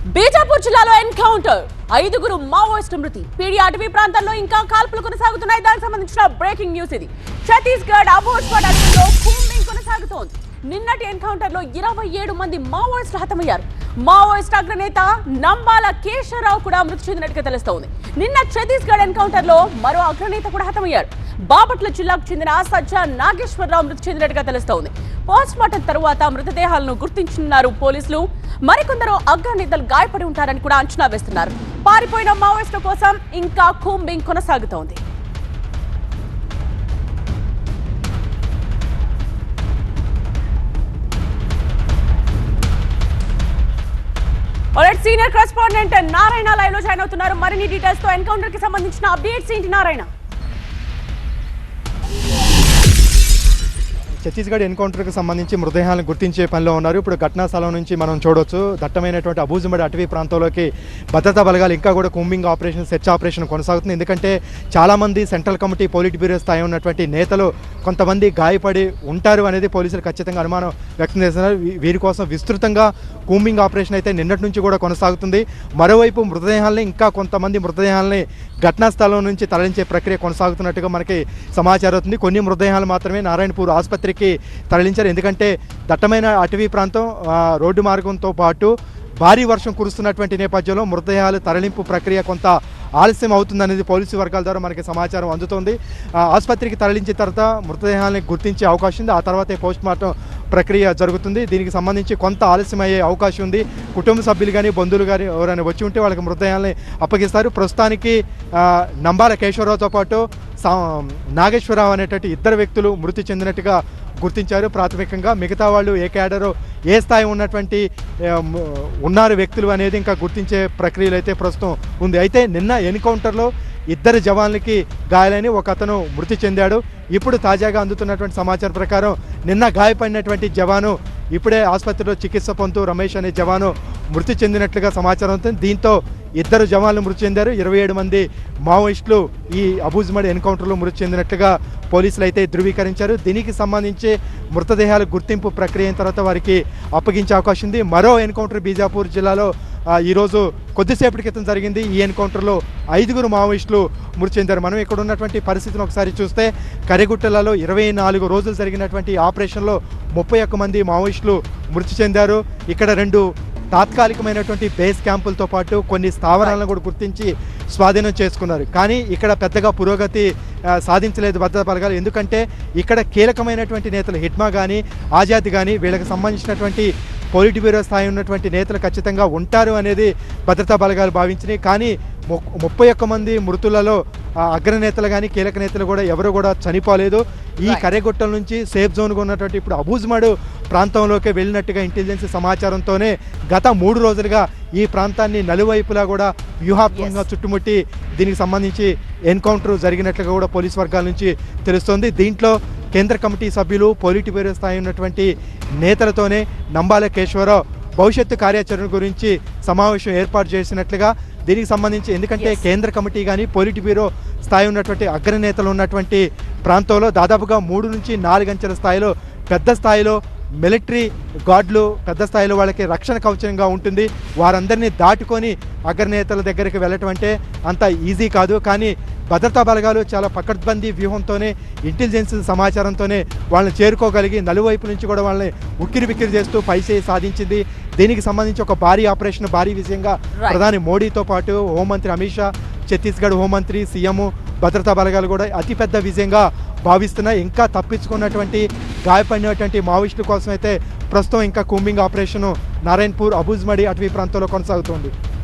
బీజాపూర్ జిల్లాలో encounter, 5గురు Maoist మృతి. PD అటవీ ప్రాంతాల్లో ఇంకా కాల్పులు కొనసాగుతున్నాయి. దానికి సంబంధించిన బ్రేకింగ్ న్యూస్ ఇది. ఛత్తీస్గఢ్ అబోట్స్వాడ్ అడవిలో కూంబింగ్ కొనసాగుతోంది. నిన్నటి ఎన్కౌంటర్ లో 27 మంది మావోయిస్టులు హతమయ్యారు. మావోయిస్ట్ అగ్రనేత నంబాల కేశవరావు కూడా మృతి చెందినట్టుగా తెలుస్తోంది. నిన్న ఛత్తీస్గఢ్ ఎన్కౌంటర్ లో మరో అగ్రనేత కూడా హతమయ్యారు. బాపట్ల జిల్లాకు చెందిన సజ్జా నాగేశ్వరరావు మృతి చెందినట్టుగా తెలుస్తోంది. పోస్ట్ మార్టం తరువాత మృతదేహాలను గుర్తించనున్నారు పోలీసులు. మరికొందరు అగ్రనేతలు గాయపడి ఉంటారని కూడా అంచనా వేస్తున్నారు. పారిపోయిన మావోయిస్టుల కోసం ఇంకా కూంబింగ్ కొనసాగుతోంది. సీనియర్ కరెస్పాండెంట్ నారాయణ లైవ్ లో జాయిన్ అవుతున్నారు. మరిన్ని డీటెయిల్స్ తో ఎన్కౌంటర్ కి సంబంధించిన అప్డేట్స్ ఏంటి నారాయణ? ఛత్తీస్గఢ్ ఎన్కౌంటర్కి సంబంధించి మృతదేహాలను గుర్తించే పనిలో ఉన్నారు. ఇప్పుడు ఘటనా స్థలం నుంచి మనం చూడొచ్చు, దట్టమైనటువంటి అబూజ్మడి అటవీ ప్రాంతంలోకి భద్రతా బలగాలు ఇంకా కూడా కూంబింగ్ ఆపరేషన్, సెర్చ్ ఆపరేషన్ కొనసాగుతుంది. ఎందుకంటే చాలామంది సెంట్రల్ కమిటీ, పోలిట్ బ్యూరో స్థాయి ఉన్నటువంటి నేతలు కొంతమంది గాయపడి ఉంటారు అనేది పోలీసులు ఖచ్చితంగా అనుమానం వ్యక్తం చేస్తున్నారు. వీరి కోసం విస్తృతంగా కూంబింగ్ ఆపరేషన్ అయితే నిన్నటి నుంచి కూడా కొనసాగుతుంది. మరోవైపు మృతదేహాలని, ఇంకా కొంతమంది మృతదేహాలని ఘటనా స్థలం నుంచి తరలించే ప్రక్రియ కొనసాగుతున్నట్టుగా మనకి సమాచారం అవుతుంది. కొన్ని మృతదేహాలు మాత్రమే నారాయణపూర్ ఆసుపత్రికి తరలించారు. ఎందుకంటే దట్టమైన అటవీ ప్రాంతం, రోడ్డు మార్గంతో పాటు భారీ వర్షం కురుస్తున్నటువంటి నేపథ్యంలో మృతదేహాలు తరలింపు ప్రక్రియ కొంత ఆలస్యం అవుతుందనేది పోలీసు వర్గాల ద్వారా మనకి సమాచారం అందుతోంది. ఆసుపత్రికి తరలించిన తర్వాత మృతదేహాలను గుర్తించే అవకాశం ఉంది. ఆ తర్వాతే పోస్ట్ మార్టం ప్రక్రియ జరుగుతుంది. దీనికి సంబంధించి కొంత ఆలస్యం అయ్యే అవకాశం ఉంది. కుటుంబ సభ్యులు కానీ, బంధువులు కానీ ఎవరైనా వచ్చి ఉంటే వాళ్ళకి మృతదేహాలని అప్పగిస్తారు. ప్రస్తుతానికి నంబాల కేశవరావుతో పాటు నాగేశ్వరరావు అనేటువంటి ఇద్దరు వ్యక్తులు మృతి చెందినట్టుగా గుర్తించారు ప్రాథమికంగా. మిగతా వాళ్ళు ఏ క్యాడరు, ఏ స్థాయి ఉన్నటువంటి ఉన్నారు వ్యక్తులు అనేది ఇంకా గుర్తించే ప్రక్రియలు అయితే ప్రస్తుతం ఉంది. అయితే నిన్న ఎన్కౌంటర్లో ఇద్దరు జవాన్లకి గాయాలని ఒక అతను మృతి చెందాడు. ఇప్పుడు తాజాగా అందుతున్నటువంటి సమాచారం ప్రకారం నిన్న గాయపడినటువంటి జవాను ఇప్పుడే ఆసుపత్రిలో చికిత్స పొందుతూ రమేష్ అనే జవాను మృతి చెందినట్లుగా సమాచారం అవుతుంది. దీంతో ఇద్దరు జవాన్లు మృతి చెందారు. 27 మంది మావోయిస్టులు ఈ అబూజ్మడి ఎన్కౌంటర్లో మృతి చెందినట్లుగా పోలీసులు అయితే ధృవీకరించారు. దీనికి సంబంధించి మృతదేహాల గుర్తింపు ప్రక్రియ అయిన తర్వాత వారికి అప్పగించే అవకాశం ఉంది. మరో ఎన్కౌంటర్ బీజాపూర్ జిల్లాలో ఈరోజు కొద్దిసేపటి క్రితం జరిగింది. ఈ ఎన్కౌంటర్లో 5గురు మావోయిస్టులు మృతి చెందారు. మనం ఇక్కడ ఉన్నటువంటి పరిస్థితిని ఒకసారి చూస్తే కరెగుట్టలలో 24 రోజులు జరిగినటువంటి ఆపరేషన్లో 31 మంది మావోయిస్టులు మృతి చెందారు. ఇక్కడ 2 తాత్కాలికమైనటువంటి బేస్ క్యాంపులతో పాటు కొన్ని స్థావరాలను కూడా గుర్తించి స్వాధీనం చేసుకున్నారు. కానీ ఇక్కడ పెద్దగా పురోగతి సాధించలేదు భద్రతా బలగాలు. ఎందుకంటే ఇక్కడ కీలకమైనటువంటి నేతలు హిడ్మా కానీ, ఆజాద్ కానీ, వీళ్ళకి సంబంధించినటువంటి పోలిట్ బ్యూరో స్థాయి ఉన్నటువంటి నేతలు ఖచ్చితంగా ఉంటారు అనేది భద్రతా బలగాలు భావించినాయి. కానీ 31 మంది మృతులలో అగ్రనేతలు కానీ, కీలక నేతలు కూడా ఎవరు కూడా చనిపోలేదు. ఈ కరెగుట్టల నుంచి సేఫ్ జోన్గా ఉన్నటువంటి ఇప్పుడు అబూజ్మడు ప్రాంతంలోకి వెళ్ళినట్టుగా ఇంటెలిజెన్స్ సమాచారంతోనే గత 3 రోజులుగా ఈ ప్రాంతాన్ని నలువైపులా కూడా వ్యూహాత్మకంగా చుట్టుముట్టి దీనికి సంబంధించి ఎన్కౌంటర్ జరిగినట్లుగా కూడా పోలీస్ వర్గాల నుంచి తెలుస్తోంది. దీంట్లో కేంద్ర కమిటీ సభ్యులు, పోలిట్ బ్యూరో స్థాయి ఉన్నటువంటి నేతలతోనే నంబాల కేశవరావు భవిష్యత్తు కార్యాచరణ గురించి సమావేశం ఏర్పాటు చేసినట్లుగా దీనికి సంబంధించి, ఎందుకంటే కేంద్ర కమిటీ కానీ, పోలిట్ బ్యూరో స్థాయి ఉన్నటువంటి అగ్రనేతలు ఉన్నటువంటి ప్రాంతంలో దాదాపుగా 3 నుంచి 4 అంచెల స్థాయిలో పెద్ద స్థాయిలో మిలిటరీ గార్డులు, పెద్ద స్థాయిలో వాళ్ళకి రక్షణ కవచంగా ఉంటుంది. వారందరినీ దాటుకొని అగ్రనేతల దగ్గరికి వెళ్ళటం అంటే అంత ఈజీ కాదు. కానీ భద్రతా బలగాలు చాలా పకడ్బందీ వ్యూహంతోనే, ఇంటెలిజెన్స్ సమాచారంతోనే వాళ్ళని చేరుకోగలిగి నలువైపు నుంచి కూడా వాళ్ళని ఉక్కిరి బిక్కిరి చేస్తూ పైచేయి సాధించింది. దీనికి సంబంధించి ఒక భారీ ఆపరేషన్, భారీ విజయంగా ప్రధాని మోడీతో పాటు హోంమంత్రి అమిత్ షా, ఛత్తీస్గఢ్ హోంమంత్రి, సీఎం, భద్రతా బలగాలు కూడా అతిపెద్ద విజయంగా భావిస్తున్నాయి. ఇంకా తప్పించుకున్నటువంటి, గాయపడినటువంటి మావోయిస్టుల కోసం అయితే ప్రస్తుతం ఇంకా కూంబింగ్ ఆపరేషన్ నారాయణపూర్, అబూజ్మడి అటవీ ప్రాంతంలో కొనసాగుతోంది.